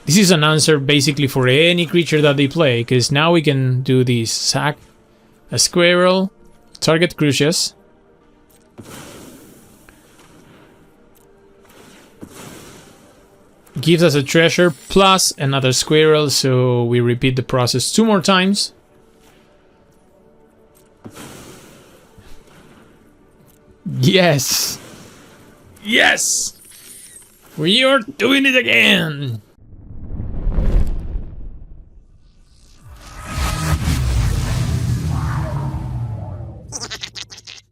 This is an answer basically for any creature that they play, because now we can do this. Sack a squirrel, target Crucius. Gives us a treasure plus another squirrel, so we repeat the process 2 more times. Yes! Yes! We are doing it again!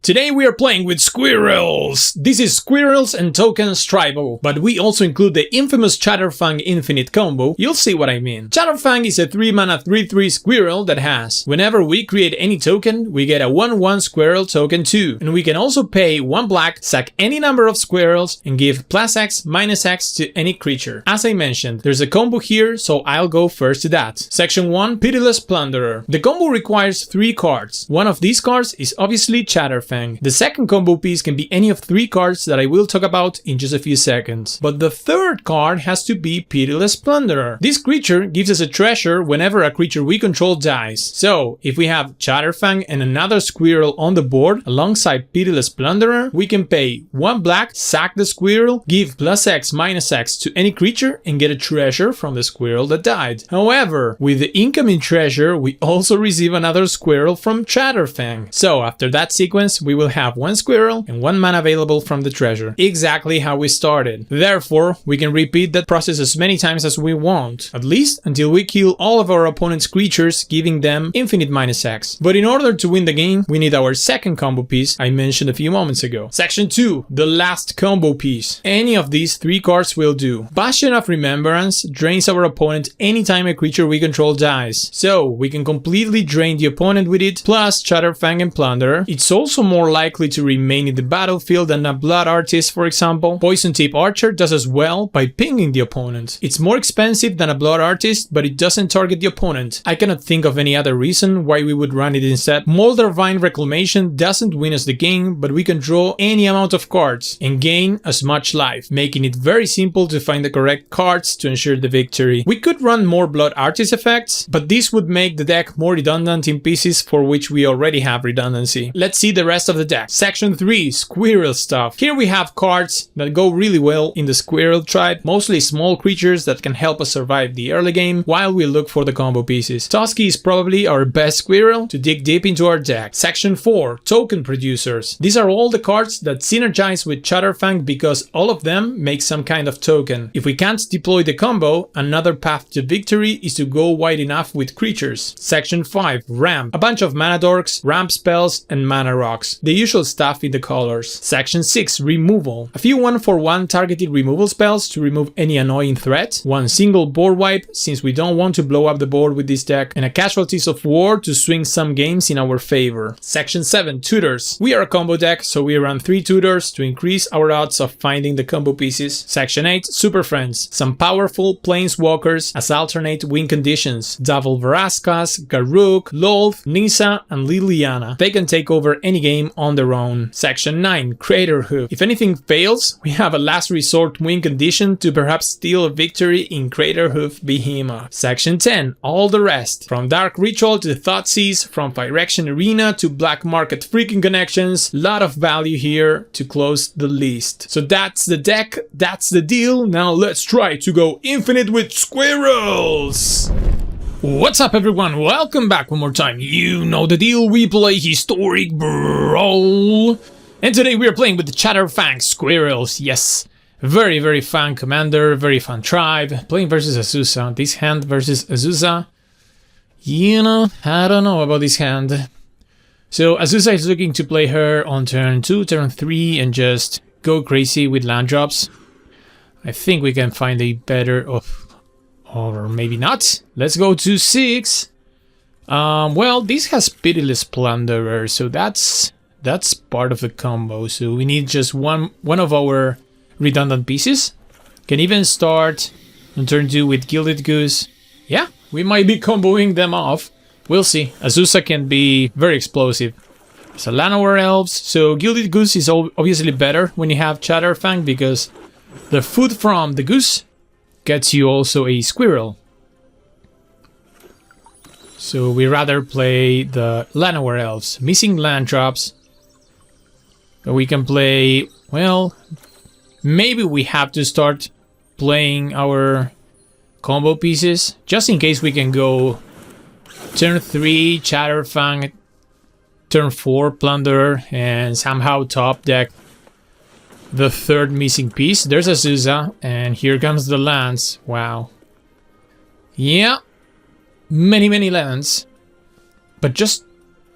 Today we are playing with Squirrels! This is Squirrels and Tokens Tribal, but we also include the infamous Chatterfang Infinite combo. You'll see what I mean. Chatterfang is a 3-mana 3/3 Squirrel that has, whenever we create any token, we get a 1/1 Squirrel token too. And we can also pay 1 black, sack any number of squirrels, and give +X, -X to any creature. As I mentioned, there's a combo here, so I'll go first to that. Section 1, Pitiless Plunderer. The combo requires 3 cards. One of these cards is obviously Chatterfang. The second combo piece can be any of 3 cards that I will talk about in just a few seconds. But the third card has to be Pitiless Plunderer. This creature gives us a treasure whenever a creature we control dies. So, if we have Chatterfang and another squirrel on the board alongside Pitiless Plunderer, we can pay 1 black, sack the squirrel, give +X, -X to any creature, and get a treasure from the squirrel that died. However, with the incoming treasure, we also receive another squirrel from Chatterfang. So, after that sequence, we will have 1 squirrel and 1 mana available from the treasure. Exactly how we started. Therefore, we can repeat that process as many times as we want, at least until we kill all of our opponent's creatures, giving them infinite -X. But in order to win the game, we need our second combo piece I mentioned a few moments ago. Section 2, the last combo piece. Any of these 3 cards will do. Bastion of Remembrance drains our opponent anytime a creature we control dies. So, we can completely drain the opponent with it, plus Chatterfang and Plunderer. It's also more likely to remain in the battlefield than a Blood Artist, for example. Poison Tip Archer does as well by pinging the opponent. It's more expensive than a Blood Artist, but it doesn't target the opponent. I cannot think of any other reason why we would run it instead. Moldervine Reclamation doesn't win us the game, but we can draw any amount of cards and gain as much life, making it very simple to find the correct cards to ensure the victory. We could run more Blood Artist effects, but this would make the deck more redundant in pieces for which we already have redundancy. Let's see the rest of the deck. Section 3, Squirrel stuff. Here we have cards that go really well in the Squirrel tribe, mostly small creatures that can help us survive the early game while we look for the combo pieces. Tusky is probably our best squirrel to dig deep into our deck. Section 4, Token Producers. These are all the cards that synergize with Chatterfang because all of them make some kind of token. If we can't deploy the combo, another path to victory is to go wide enough with creatures. Section 5, Ramp. A bunch of mana dorks, ramp spells, and mana rocks. The usual stuff in the colors. Section 6, Removal. A few 1/1 targeted removal spells to remove any annoying threat. 1 single board wipe, since we don't want to blow up the board with this deck. And a Casualties of War to swing some games in our favor. Section 7, Tutors. We are a combo deck, so we run 3 tutors to increase our odds of finding the combo pieces. Section 8, Super Friends. Some powerful planeswalkers as alternate win conditions. Davul Varaskas, Garruk, Lolth, Nissa, and Liliana. They can take over any game on their own. Section 9, Craterhoof. If anything fails, we have a last resort win condition to perhaps steal a victory in Craterhoof Behemoth. Section 10, All the Rest. From Dark Ritual to Thoughtseize, from Phyrexian Arena to Black Market freaking connections, lot of value here to close the list. So that's the deck, that's the deal. Now let's try to go infinite with Squirrels! What's up everyone, welcome back one more time. You know the deal, we play Historic Brawl. And today we are playing with the Chatterfang Squirrels, yes. Very fun commander, very fun tribe. Playing versus Azusa, this hand versus Azusa. You know, I don't know about this hand. So Azusa is looking to play her on turn 2, turn 3 and just go crazy with land drops. I think we can find a better... or maybe not. Let's go to 6. Well, this has Pitiless Plunderer, so that's part of the combo. So we need just one of our redundant pieces. Can even start on turn 2 with Gilded Goose. Yeah, we might be comboing them off. We'll see. Azusa can be very explosive. It's a Llanowar Elves, so Gilded Goose is obviously better when you have Chatterfang because the food from the goose gets you also a squirrel. So we rather play the Llanowar Elves. Missing land drops. But we can play... Well, maybe we have to start playing our combo pieces. Just in case we can go turn 3 Chatterfang, turn 4 Plunderer, and somehow top deck the third missing piece. There's Azusa, and here comes the lands. Wow. Yeah. Many lands. But just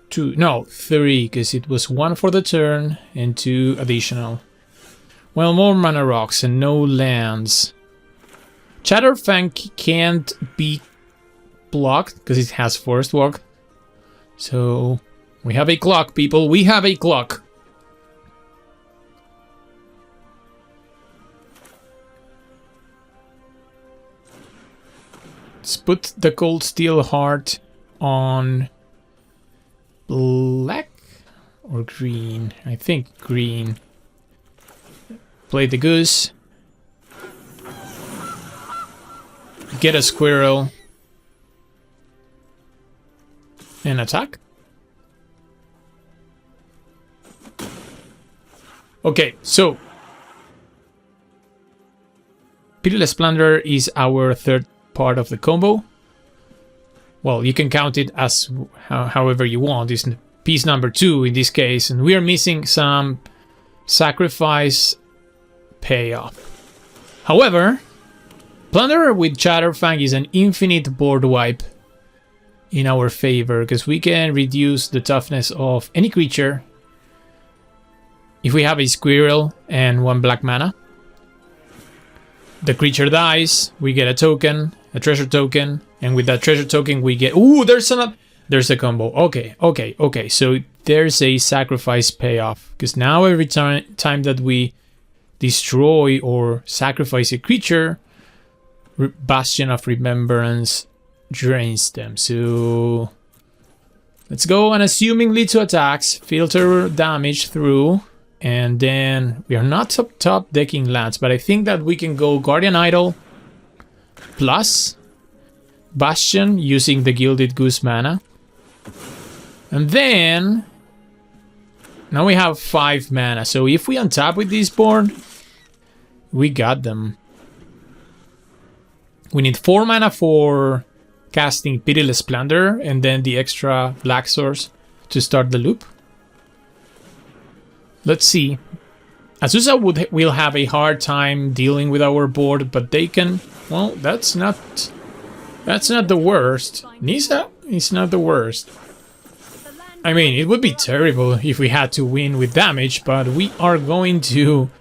2, no, 3, because it was 1 for the turn and 2 additional. Well, more mana rocks and no lands. Chatterfang can't be blocked because it has Forest Walk. So we have a clock, people. We have a clock. Let's put the Cold Steel Heart on black or green. I think green. Play the goose. Get a squirrel. And attack. Okay, so Pitiless Plunderer is our third part of the combo. Well, you can count it as however you want. It's piece number 2 in this case, and we are missing some sacrifice payoff. However, Plunderer with Chatterfang is an infinite board wipe in our favor, because we can reduce the toughness of any creature if we have a squirrel and 1 black mana. The creature dies, we get a token, a treasure token, and with that treasure token we get... Ooh, there's a combo. Okay. So there's a sacrifice payoff, because now every time that we destroy or sacrifice a creature, Bastion of Remembrance drains them. So let's go unassumingly to attacks, filter damage through, and then we are not top decking lands, but I think that we can go Guardian Idol plus Bastion using the Gilded Goose mana. And then now we have 5 mana, so if we untap with this board, we got them. We need 4 mana for casting Pitiless Plunderer and then the extra black source to start the loop. Let's see. Azusa will have a hard time dealing with our board, but they can... Well, that's not the worst. Nisa is not the worst. I mean, it would be terrible if we had to win with damage, but we are going to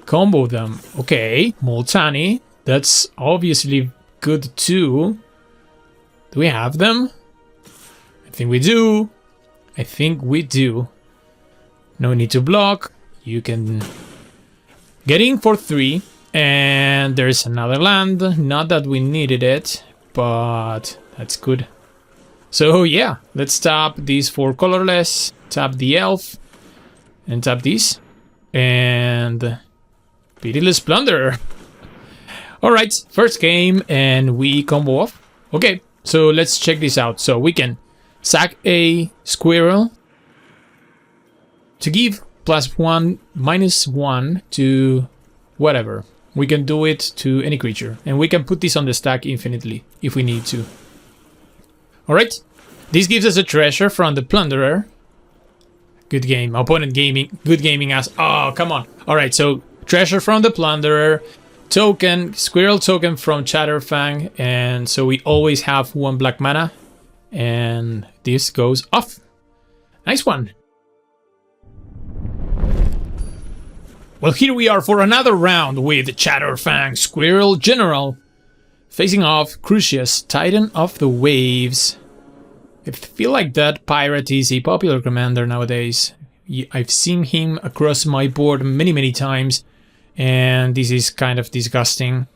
combo them. Okay, Multani. That's obviously good too. Do we have them? I think we do. No need to block. You can get in for 3. And there's another land. Not that we needed it, but that's good. So yeah, let's tap these 4 colorless. Tap the elf. And tap these. And Pitiless Plunderer. Alright, first game, and we combo off. Okay, so let's check this out. So we can sack a squirrel to give +1, -1 to whatever. We can do it to any creature, and we can put this on the stack infinitely if we need to. Alright, this gives us a treasure from the Plunderer. Good game. Opponent gaming. Good gaming as... Oh, come on. Alright, so treasure from the Plunderer. Token, squirrel token from Chatterfang, and so we always have 1 black mana, and this goes off. Nice one. Well, here we are for another round with Chatterfang, Squirrel General, facing off Crucius, Titan of the Waves. I feel like that pirate is a popular commander nowadays. I've seen him across my board many times. And this is kind of disgusting,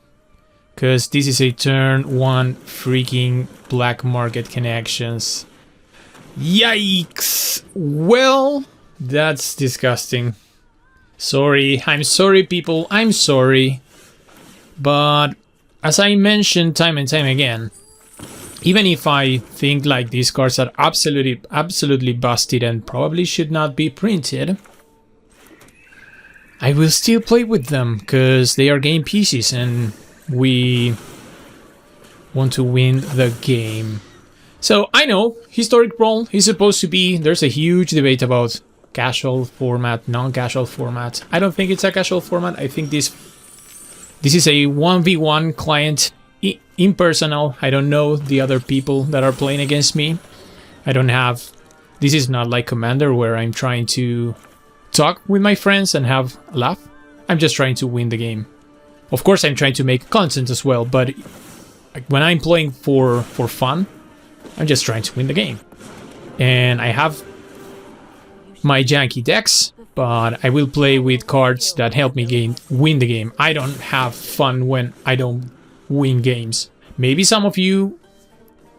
because this is a turn 1 freaking black market connections. Yikes! Well, that's disgusting. Sorry, I'm sorry people, I'm sorry. But as I mentioned time and time again, even if I think like these cards are absolutely busted and probably should not be printed, I will still play with them because they are game pieces and we want to win the game. So I know Historic Brawl is supposed to be, there's a huge debate about casual format, non-casual format. I don't think it's a casual format. I think this is a 1v1 client, impersonal. I don't know the other people that are playing against me. I don't have, this is not like Commander where I'm trying to talk with my friends and have a laugh. I'm just trying to win the game. Of course I'm trying to make content as well, but when I'm playing for fun, I'm just trying to win the game. And I have my janky decks, but I will play with cards that help me win the game. I don't have fun when I don't win games. Maybe some of you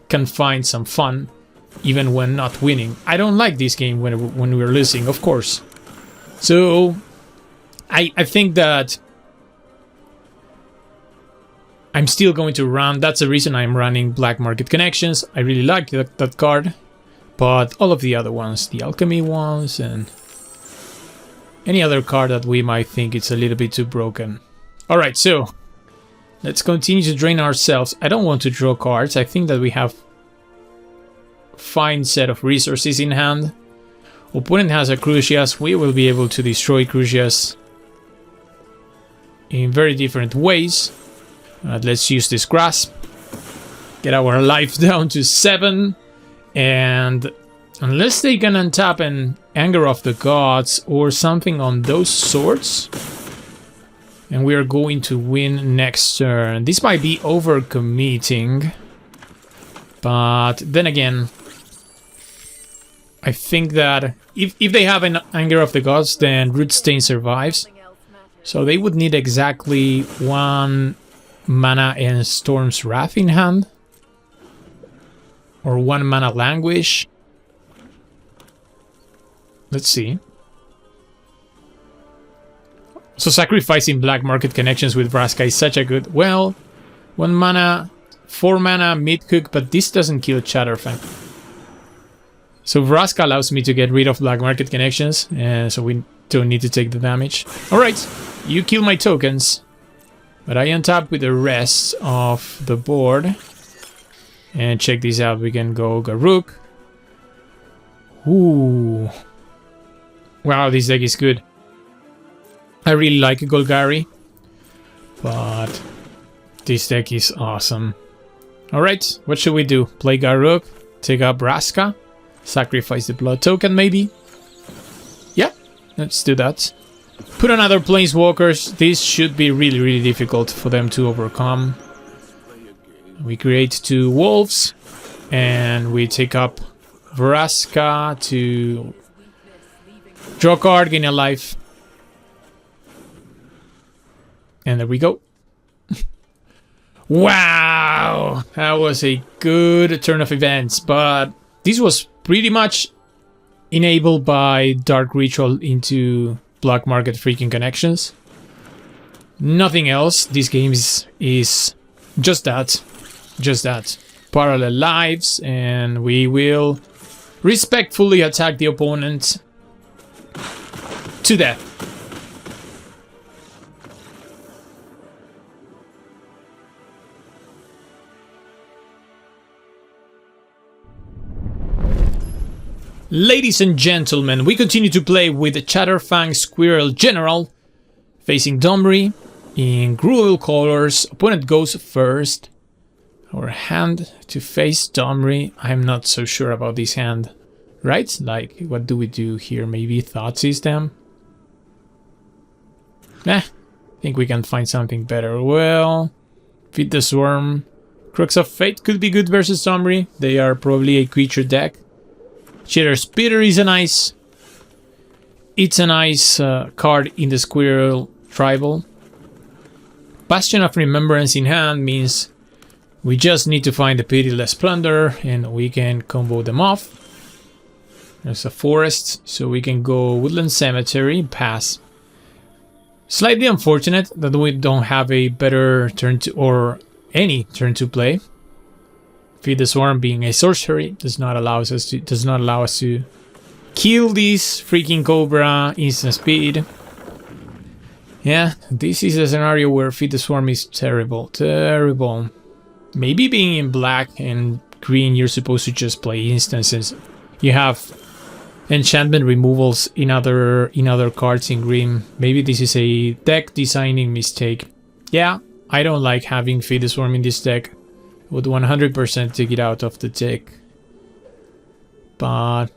can find some fun even when not winning. I don't like this game when we're losing, of course. So I think that I'm still going to run. That's the reason I'm running Black Market Connections. I really like that card. But all of the other ones, the Alchemy ones, and any other card that we might think it's a little bit too broken. Alright, so let's continue to drain ourselves. I don't want to draw cards. I think that we have a fine set of resources in hand. Opponent has a Crucius. We will be able to destroy Crucius in very different ways. Let's use this Grasp. Get our life down to 7. And unless they can untap an Anger of the Gods or something on those sorts, and we are going to win next turn. This might be overcommitting, but then again, I think that if they have an Anger of the Gods, then Root Stain survives. So they would need exactly 1 mana and Storm's Wrath in hand. Or 1 mana Languish. Let's see. So sacrificing Black Market Connections with Vraska is such a good... Well, 1 mana, 4 mana, mid-cook, but this doesn't kill Chatterfang. So Vraska allows me to get rid of Black Market Connections, and so we don't need to take the damage. Alright, you kill my tokens, but I untap with the rest of the board. And check this out, we can go Garruk. Ooh. Wow, this deck is good. I really like Golgari, but this deck is awesome. Alright, what should we do? Play Garruk, take up Vraska, sacrifice the blood token maybe? Yeah, let's do that. Put on other Planeswalkers. This should be really difficult for them to overcome. We create 2 wolves, and we take up Vraska to draw a card, gain a life. And there we go. Wow! That was a good turn of events, but this was pretty much enabled by Dark Ritual into Black Market freaking Connections. Nothing else. This game is just that. Just that. Parallel lives, and we will respectfully attack the opponent to death. Ladies and gentlemen, we continue to play with the Chatterfang Squirrel General, facing Domri in Gruel colors. Opponent goes first. Our hand to face Domri. I'm not so sure about this hand. Right? Like, what do we do here? Maybe Thought System? I think we can find something better. Well, Feed the Swarm. Crux of Fate could be good versus Domri. They are probably a creature deck. Chitter Spitter is a nice... It's a nice card in the Squirrel Tribal. Bastion of Remembrance in hand means we just need to find the Pitiless Plunderer and we can combo them off. There's a forest, so we can go Woodland Cemetery, pass. Slightly unfortunate that we don't have a better turn to, or any turn to play. Feed the Swarm being a sorcery does not allow us to kill this freaking Cobra instant speed. Yeah, this is a scenario where Feed the Swarm is terrible, terrible. Maybe being in black and green, you're supposed to just play instances. You have enchantment removals in other cards in green. Maybe this is a deck designing mistake. Yeah, I don't like having Feed the Swarm in this deck. Would 100% take it out of the deck. But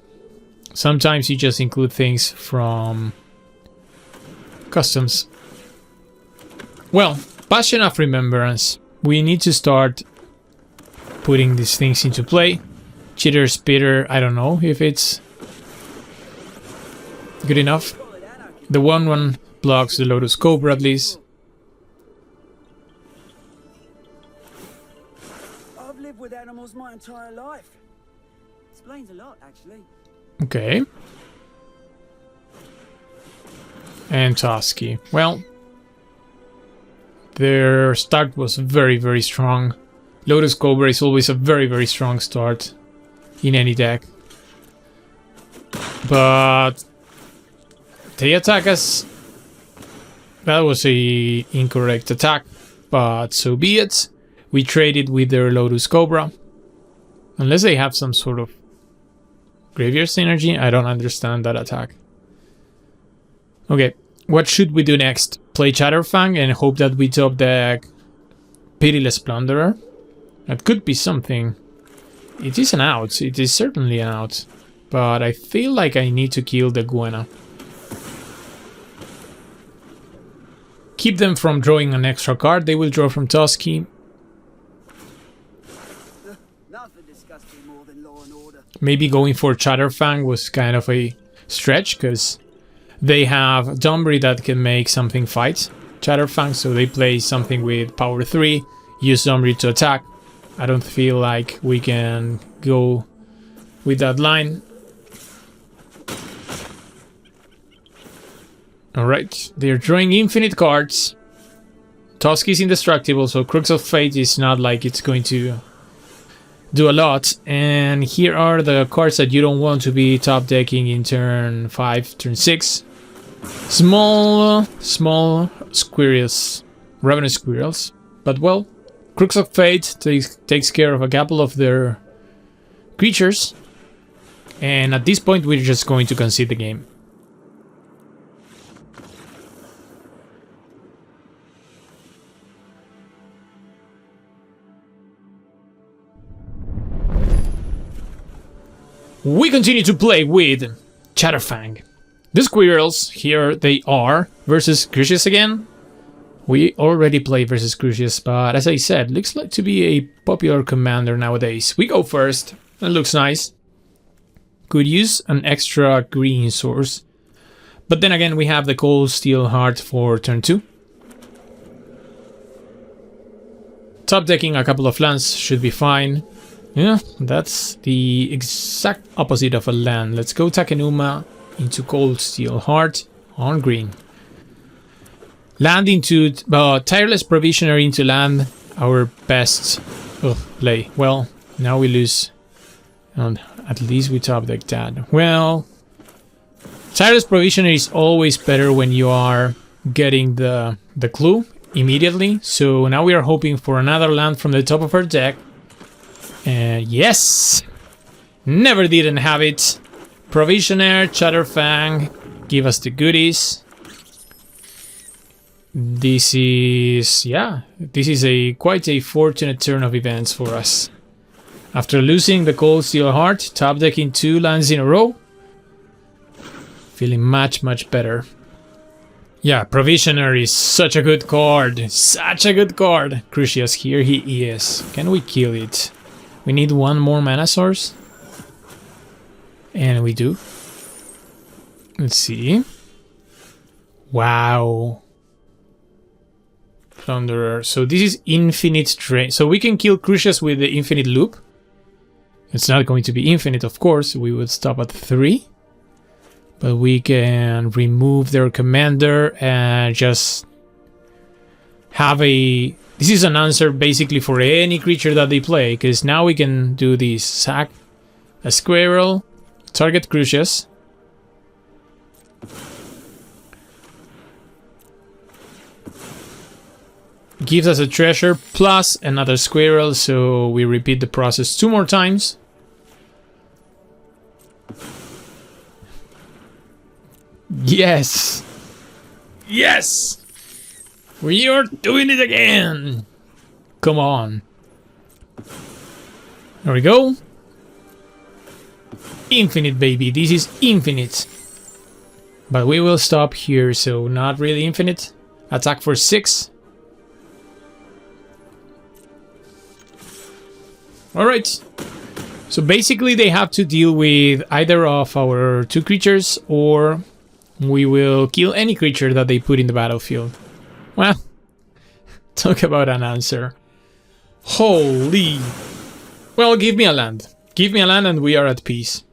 sometimes you just include things from customs. Well, Passion of Remembrance. We need to start putting these things into play. Chitter Spitter, I don't know if it's good enough. The 1/1 blocks the Lotus Cobra at least. I've lived with animals my entire life. Explains a lot, actually. Okay. And Toski. Well, their start was very, very strong. Lotus Cobra is always a very, very strong start in any deck. But they attack us. That was a incorrect attack, but so be it. We traded with their Lotus Cobra. Unless they have some sort of graveyard synergy, I don't understand that attack. Okay, what should we do next? Play Chatterfang and hope that we top deck Pitiless Plunderer? That could be something. It is an out, it is certainly an out. But I feel like I need to kill the Guena. Keep them from drawing an extra card, they will draw from Toski. Nothing disgusts me more than law and order. Maybe going for Chatterfang was kind of a stretch, because they have Dumbry that can make something fight Chatterfang, so they play something with power 3, use Dumbry to attack. I don't feel like we can go with that line. Alright, they're drawing infinite cards. Toski is indestructible, so Crux of Fate is not like it's going to do a lot. And here are the cards that you don't want to be top decking in turn 5, turn 6. Small Squirrels, Ravenous Squirrels. But well, Crux of Fate takes care of a couple of their creatures. And at this point we're just going to concede the game. We continue to play with Chatterfang. The Squirrels, here they are, versus Crucius again. We already played versus Crucius, but as I said, looks like to be a popular commander nowadays. We go first, that looks nice. Could use an extra green source. But then again, we have the Cold Steel Heart for turn 2. Top decking a couple of lands should be fine. Yeah, that's the exact opposite of a land. Let's go Takenuma into Cold Steel Heart on green. Land into Tireless Provisioner into land, our best play. Well, now we lose. And at least we top deck that. Well, Tireless Provisioner is always better when you are getting the clue immediately. So now we are hoping for another land from the top of our deck. And yes! Never didn't have it. Provisioner, Chatterfang, give us the goodies. This is, yeah, this is quite a fortunate turn of events for us. After losing the Cold Steel Heart, top decking 2 lands in a row. Feeling much, much better. Yeah, Provisioner is such a good card. Such a good card. Crucius, here he is. Can we kill it? We need one more mana source. And we do. Let's see. Wow. Plunderer. So this is infinite drain. So we can kill Crucius with the infinite loop. It's not going to be infinite, of course. We would stop at 3. But we can remove their commander and just have a... This is an answer basically for any creature that they play, because now we can do this. Sack a squirrel, target Crucius. Gives us a treasure plus another squirrel, so we repeat the process 2 more times. Yes! Yes! We are doing it again! Come on. There we go. Infinite, baby. This is infinite. But we will stop here, so not really infinite. Attack for 6. Alright. So basically they have to deal with either of our 2 creatures, or we will kill any creature that they put in the battlefield. Well, talk about an answer. Holy. Well, give me a land. Give me a land and we are at peace.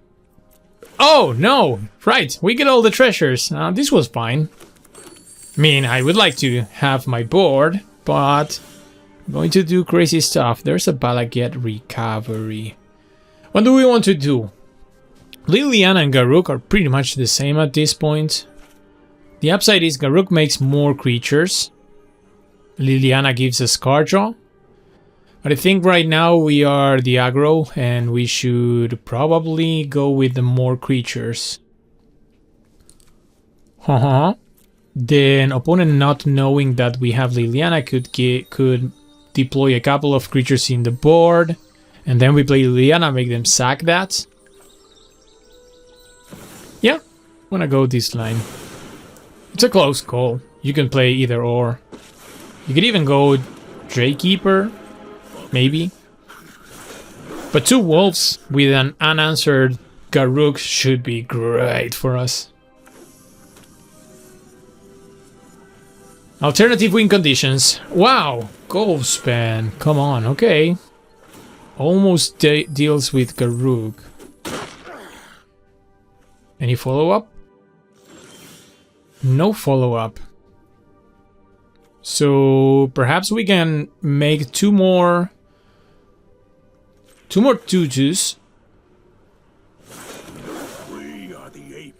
Oh, no. Right, we get all the treasures. This was fine. I mean, I would like to have my board, but I'm going to do crazy stuff. There's a Balaget recovery. What do we want to do? Liliana and Garruk are pretty much the same at this point. The upside is Garruk makes more creatures. Liliana gives us card draw. But I think right now we are the aggro and we should probably go with the more creatures. Then opponent not knowing that we have Liliana could deploy a couple of creatures in the board. And then we play Liliana, make them sack that. Yeah, I'm gonna go this line. It's a close call. You can play either or. You could even go Drakekeeper, maybe. But 2 wolves with an unanswered Garruk should be great for us. Alternative win conditions. Wow, Goldspan. Come on, okay. Almost deals with Garruk. Any follow-up? No follow-up. So perhaps we can make 2 more 2/2s.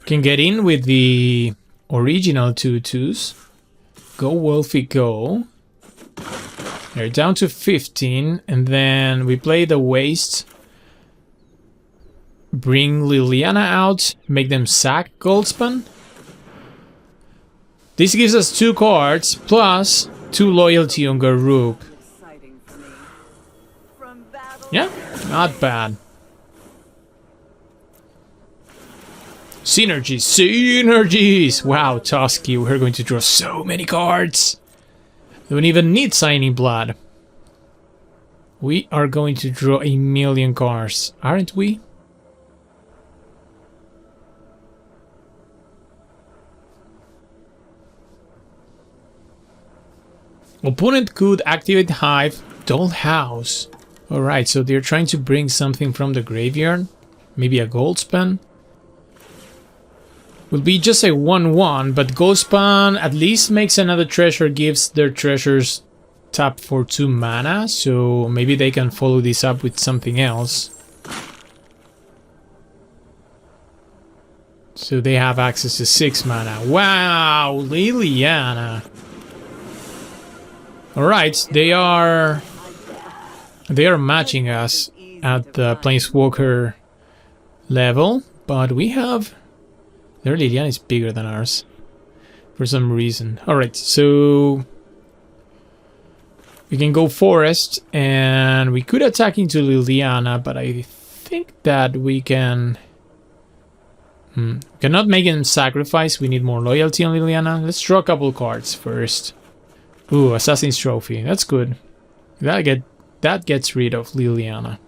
Can get in with the original 2/2s. Go Wolfie go. They're down to 15, and then we play the waste. Bring Liliana out, make them sack Goldspan. This gives us 2 cards, plus 2 loyalty on Garruk. Yeah, not bad. Synergies, synergies! Wow, Tusky, we're going to draw so many cards. Don't even need Signing Blood. We are going to draw a million cards, aren't we? Opponent could activate Hive, Dollhouse. Alright, so they're trying to bring something from the graveyard. Maybe a Goldspan. Will be just a 1/1, but Goldspan at least makes another treasure, gives their treasures tap for 2 mana, so maybe they can follow this up with something else. So they have access to 6 mana. Wow, Liliana. Alright, they are matching us at the Planeswalker level, but we have... Their Liliana is bigger than ours for some reason. Alright, so we can go Forest, and we could attack into Liliana, but I think that we can... Cannot make him sacrifice, we need more loyalty on Liliana. Let's draw a couple cards first. Ooh, Assassin's Trophy, that's good. That gets rid of Liliana.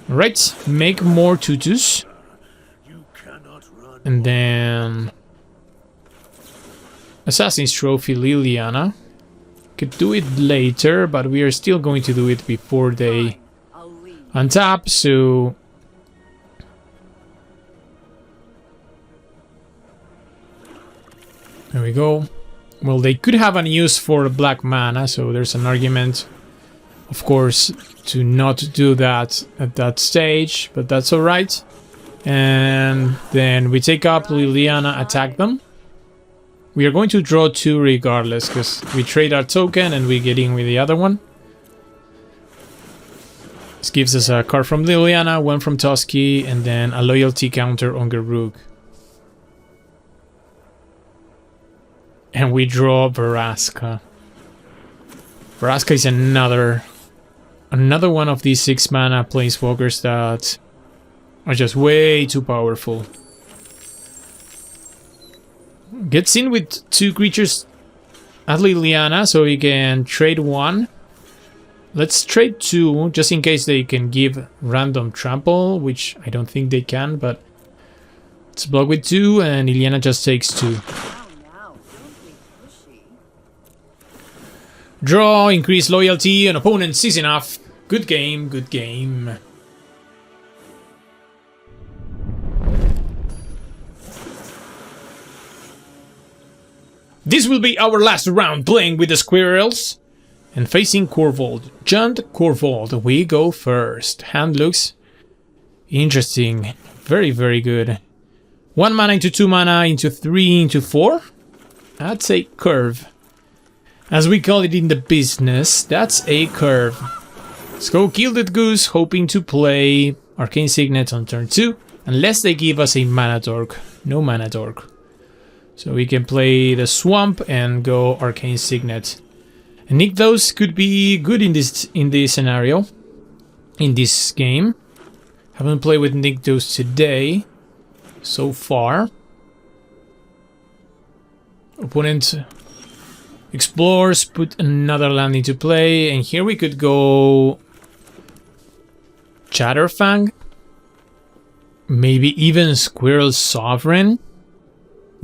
Alright, make more 2/2s. And then Assassin's Trophy Liliana. Could do it later, but we are still going to do it before they untap, so... There we go. Well, they could have an use for black mana, so there's an argument, of course, to not do that at that stage, but that's alright. And then we take up Liliana, attack them. We are going to draw 2 regardless, because we trade our token and we get in with the other one. This gives us a card from Liliana, 1 from Tusky, and then a loyalty counter on Garruk. And we draw Veraska. Veraska is another one of these 6 mana planeswalkers that are just way too powerful. Gets in with 2 creatures at Liliana, so he can trade 1. Let's trade 2, just in case they can give random trample, which I don't think they can, but let's block with 2, and Liliana just takes 2. Draw, increase loyalty, an opponent sees enough. Good game, good game. This will be our last round playing with the Squirrels and facing Corvold. Junt Corvold, we go first. Hand looks interesting. Very, very good. 1 mana into 2 mana into 3 into 4. That's a curve. As we call it in the business, that's a curve. Let's go Gilded Goose, hoping to play Arcane Signet on turn 2. Unless they give us a Mana Dork. No Mana Dork. So we can play the Swamp and go Arcane Signet. And Nykthos could be good in this scenario. In this game. Haven't played with Nykthos today. So far. Opponent explores, put another land into play, and here we could go Chatterfang, maybe even Squirrel Sovereign,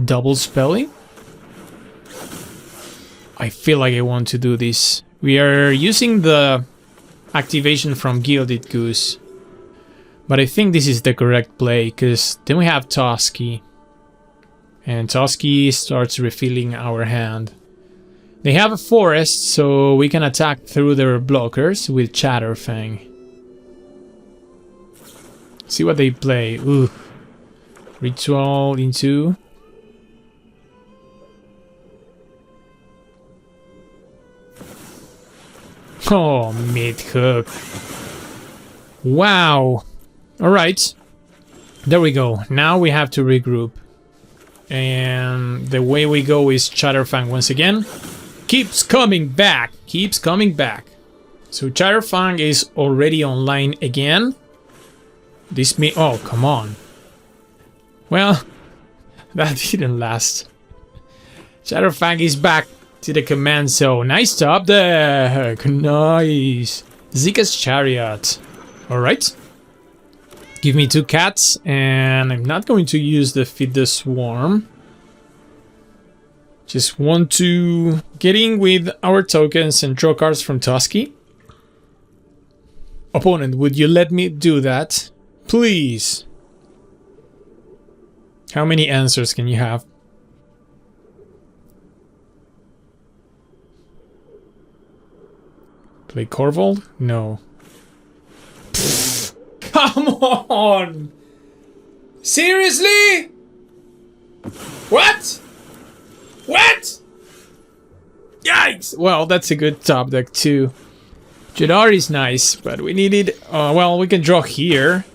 double spelling. I feel like I want to do this. We are using the activation from Gilded Goose, but I think this is the correct play, because then we have Tusky, and Tusky starts refilling our hand. They have a forest, so we can attack through their blockers with Chatterfang. See what they play. Ooh. Ritual into... Oh, mid-hook. Wow. Alright. There we go. Now we have to regroup. And the way we go is Chatterfang once again. Keeps coming back. Keeps coming back. So Chatterfang is already online again. This me... Oh, come on. Well, that didn't last. Chatterfang is back to the command zone. Nice top deck. Nice. Zika's Chariot. Alright. Give me 2 cats. And I'm not going to use the Feed the Swarm. Just want to get in with our tokens and draw cards from Tusky. Opponent, would you let me do that? Please. How many answers can you have? Play Corvold? No. Pfft, come on! Seriously? What? What? Yikes! Well, that's a good top deck too. Jadar is nice, but we needed... well, we can draw here.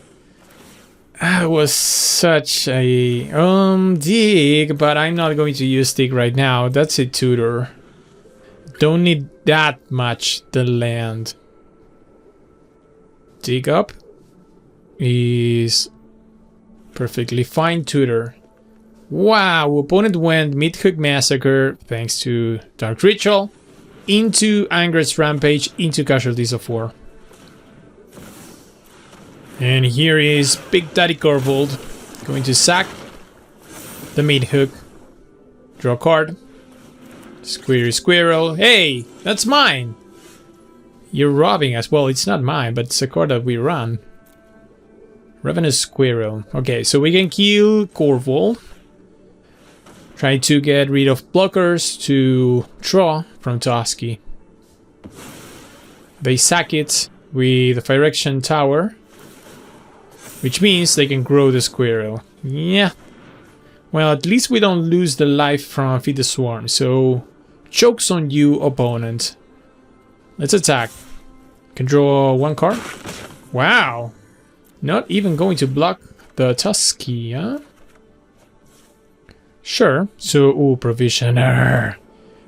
It was such a... dig, but I'm not going to use dig right now. That's a tutor. Don't need that much, the land. Dig up is perfectly fine tutor. Wow, opponent went Mid-Hook Massacre, thanks to Dark Ritual, into Anger's Rampage, into Casualties of War. And here is Big Daddy Corvold, going to sack the Mid-Hook, draw a card, Squirrel, hey, that's mine! You're robbing us. Well, it's not mine, but it's a card that we run. Ravenous Squirrel. Okay, so we can kill Corvold. Try to get rid of blockers to draw from Toski. They sack it with the Phyrexian Tower, which means they can grow the Squirrel. Yeah. Well, at least we don't lose the life from Feed the Swarm, so joke's on you, opponent. Let's attack. Can draw 1 card. Wow. Not even going to block the Tusky, huh? Sure. So, ooh, Provisioner.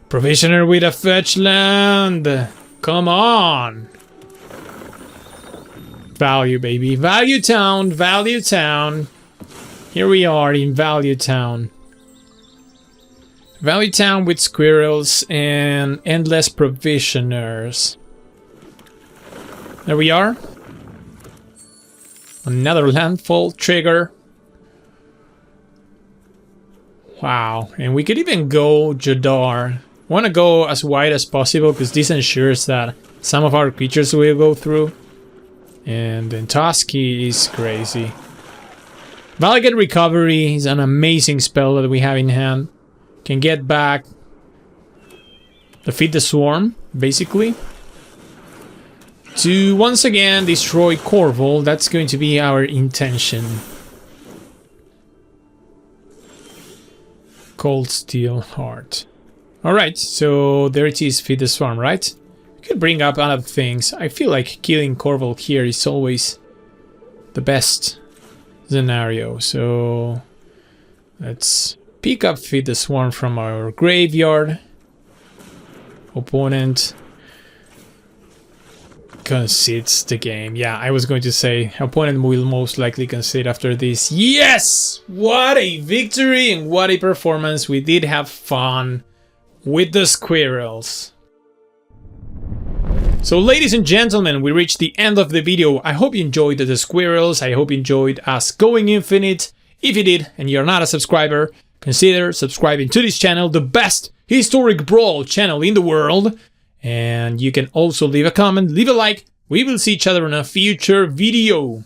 Provisioner with a fetch land. Come on. Value, baby. Value Town. Value Town. Here we are in Value Town. Value Town with Squirrels and endless Provisioners. There we are. Another landfall trigger. Wow, and we could even go Jadar. Want to go as wide as possible because this ensures that some of our creatures will go through. And then Toski is crazy. Valgate Recovery is an amazing spell that we have in hand. Can get back, defeat the Swarm, basically. To once again destroy Corval, that's going to be our intention. Cold Steel Heart. Alright, so there it is, feed the Swarm, right? We could bring up other things. I feel like killing Corval here is always the best scenario. So let's pick up Feed the Swarm from our graveyard. Opponent concedes the game. Yeah, I was going to say opponent will most likely concede after this. Yes! What a victory and what a performance. We did have fun with the Squirrels. So ladies and gentlemen, we reached the end of the video. I hope you enjoyed the Squirrels. I hope you enjoyed us going infinite. If you did and you're not a subscriber, consider subscribing to this channel, the best historic brawl channel in the world. And you can also leave a comment, leave a like. We will see each other in a future video.